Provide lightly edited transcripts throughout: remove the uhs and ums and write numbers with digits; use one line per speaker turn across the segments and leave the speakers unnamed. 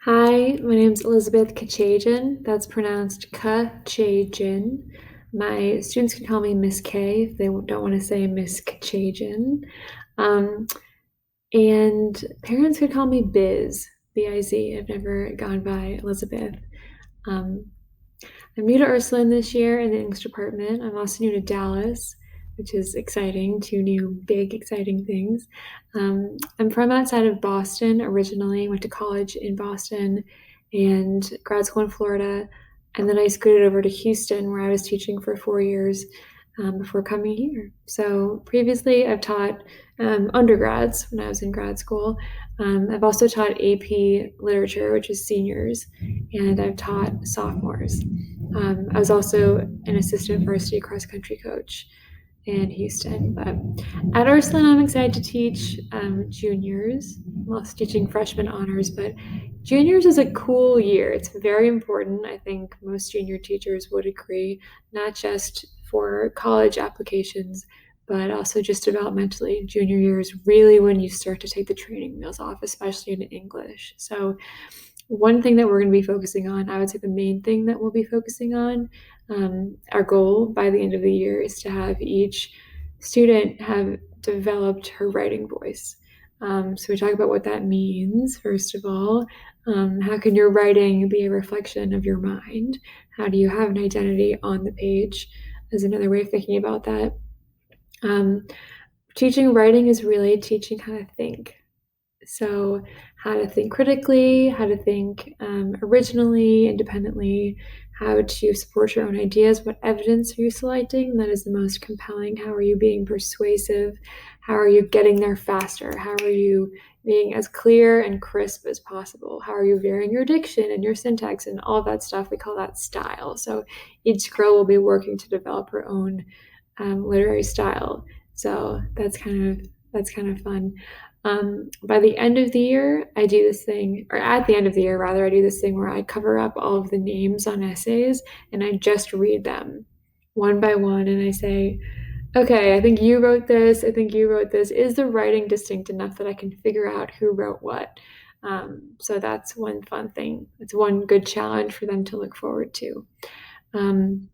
Hi, my name's Elizabeth Kechejian. That's pronounced Kechejian. My students can call me Miss K if they don't want to say Miss Kechejian. Um, and parents could call me Biz, B-I-Z. I've never gone by Elizabeth. Um, I'm new to Ursuline this year in the English department. I'm also new to Dallas, which is exciting. Two new big exciting things. I'm from outside of Boston originally. Went to college in Boston and grad school in Florida, and then I scooted over to Houston where I was teaching for 4 years before coming here. So previously, I've taught undergrads when I was in grad school. I've also taught AP literature, which is seniors, and I've taught sophomores. I was also an assistant varsity cross country coach in Houston. But at Ursuline, I'm excited to teach juniors. I'm also teaching freshman honors, but juniors is a cool year. It's very important. I think most junior teachers would agree, not just for college applications, but also just developmentally. Junior year is really when you start to take the training wheels off, especially in English. So one thing that we're going to be focusing on, I would say the main thing that we'll be focusing on, our goal by the end of the year is to have each student have developed her writing voice. So we talk about what that means, first of all. How can your writing be a reflection of your mind? How do you have an identity on the page? Is another way of thinking about that. Um, Teaching writing is really teaching how to think. So, how to think critically, how to think originally, independently, how to support your own ideas. What evidence are you selecting that is the most compelling? How are you being persuasive? How are you getting there faster? How are you being as clear and crisp as possible? How are you varying your diction and your syntax and all of that stuff? We call that style. So, each girl will be working to develop her own literary style. So that's kind of fun. By the end of the year, I do this thing, or at the end of the year, rather, I do this thing where I cover up all of the names on essays and I just read them one by one and I say, okay, I think you wrote this. I think you wrote this. Is the writing distinct enough that I can figure out who wrote what? So that's one fun thing. It's one good challenge for them to look forward to. Um,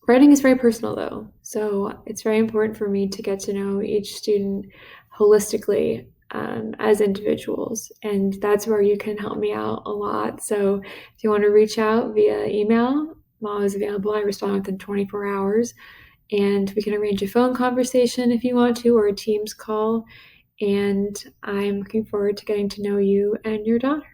Writing is very personal, though, so it's very important for me to get to know each student holistically as individuals, and that's where you can help me out a lot. So if you want to reach out via email, I'm always available. I respond within 24 hours, and we can arrange a phone conversation if you want to, or a Teams call. And I'm looking forward to getting to know you and your daughter.